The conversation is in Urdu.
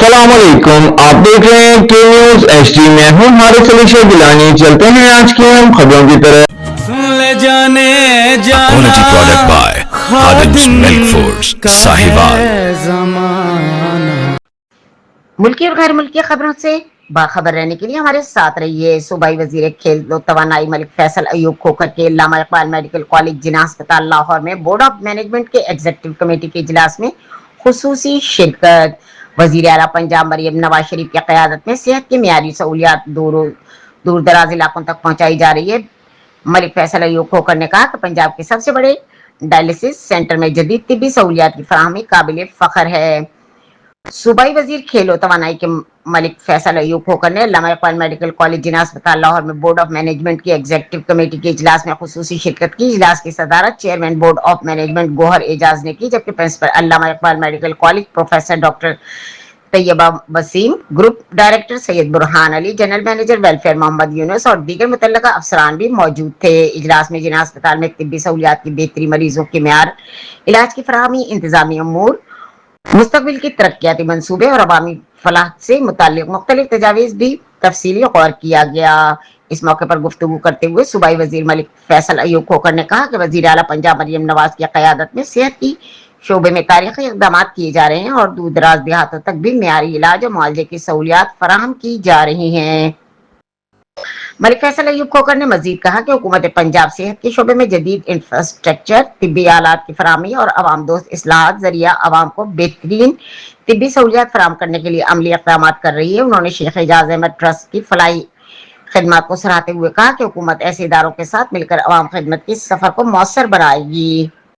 السلام علیکم، آپ دیکھ رہے ہیں کے نیوز ایچ ڈی۔ میں ہوں حارث علی شیخ گیلانی۔ چلتے ہیں آج کی اہم خبروں کی طرف۔ Quality product by Khadim's Milk Foods, Sahiwal. ملکی اور غیر ملکی خبروں سے باخبر رہنے کے لیے ہمارے ساتھ رہیے۔ صوبائی وزیر کھیل و توانائی ملک فیصل ایوب کھوکھر کے علامہ اقبال میڈیکل کالج جناح اسپتال لاہور میں بورڈ آف مینجمنٹ کے ایگزیکٹو کمیٹی کے اجلاس میں خصوصی شرکت۔ وزیر اعلیٰ پنجاب مریم نواز شریف کی قیادت میں صحت کی معیاری سہولیات دور دراز علاقوں تک پہنچائی جا رہی ہے۔ ملک فیصل ایوب کھوکھر نے کہا کہ پنجاب کے سب سے بڑے ڈائلسس سینٹر میں جدید طبی سہولیات کی فراہمی قابل فخر ہے۔ صوبائی وزیر کھیل و توانائی کے ملک فیصل ایوب کھوکھر نے علامہ اقبال میڈیکل کالج جناح اسپتال لاہور میں بورڈ آف مینجمنٹ کی ایگزیکٹو کمیٹی کے اجلاس میں خصوصی شرکت کی۔ اجلاس کی صدارت chairman board of management Gohar Ijaz نے کی، جبکہ principal Allama Iqbal medical college professor doctor Tayyaba Waseem, group director Syed Burhan Ali, general manager welfare Muhammad Younis اور دیگر متعلقہ افسران بھی موجود تھے۔ اجلاس میں جناح اسپتال میں طبی سہولیات کی بہتری، مریضوں کے معیار، علاج کی فراہمی، انتظامی امور، مستقبل کی ترقیاتی منصوبے اور عوامی فلاح سے متعلق مختلف تجاویز بھی تفصیلی غور کیا گیا۔ اس موقع پر گفتگو کرتے ہوئے صوبائی وزیر ملک فیصل ایوب کھوکھر نے کہا کہ وزیر اعلیٰ پنجاب مریم نواز کی قیادت میں صحت کی شعبے میں تاریخی اقدامات کیے جا رہے ہیں اور دور دراز دیہاتوں تک بھی معیاری علاج اور معالجے کی سہولیات فراہم کی جا رہی ہیں۔ ملک فیصل ایوب کھوکھر نے مزید کہا کہ حکومت پنجاب صحت کے شعبے میں جدید انفراسٹرکچر، طبی آلات کی فراہمی اور عوام دوست اصلاحات ذریعہ عوام کو بہترین طبی سہولیات فراہم کرنے کے لیے عملی اقدامات کر رہی ہے۔ انہوں نے شیخ اعجاز احمد ٹرسٹ کی فلاحی خدمات کو سراہتے ہوئے کہا کہ حکومت ایسے اداروں کے ساتھ مل کر عوام خدمت کے سفر کو مؤثر بنائے گی۔